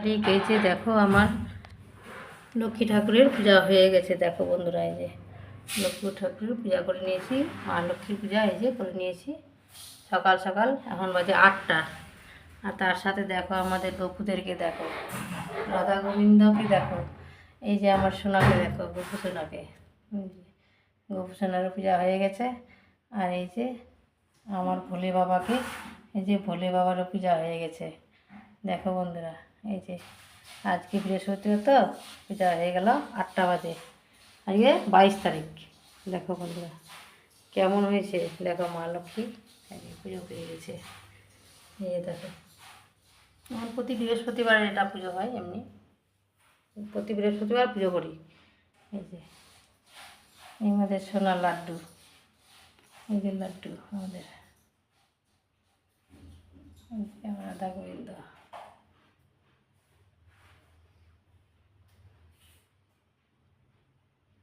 ঠিক এই যে দেখো আমার লক্ষ্মী ঠাকুরের পূজা হয়ে গেছে। দেখো বন্ধুরা, এই যে লক্ষ্মী ঠাকুরের পূজা করে নিয়েছি, মা লক্ষ্মীর পূজা এই যে করে নিয়েছি সকাল সকাল। এখন বাজে 8টা। আর তার সাথে দেখো আমাদের গপুদেরকে দেখো, রাধা গোবিন্দকে দেখো, এই যে আমার সোনাকে দেখো, গপু সোনাকে। গপু সোনার পূজা হয়ে গেছে। আর এই যে আমার ভোলে বাবাকে, এই যে ভোলে বাবারও পূজা হয়ে গেছে। দেখো বন্ধুরা, এই যে আজকে বৃহস্পতিবার তো পূজা হয়ে গেল 8টা বাজে। আজকে 22 তারিখ। দেখো বন্ধুরা কেমন হয়েছে, দেখো মা লক্ষ্মী পুজো হয়ে গেছে। এই যে দেখো আমার প্রতি বৃহস্পতিবার এটা পুজো হয়, এমনি প্রতি বৃহস্পতিবার পুজো করি। এই যে আমাদের সোনার লাড্ডু, এই যে লাড্ডু আমাদের রাধা গোবিন্দ।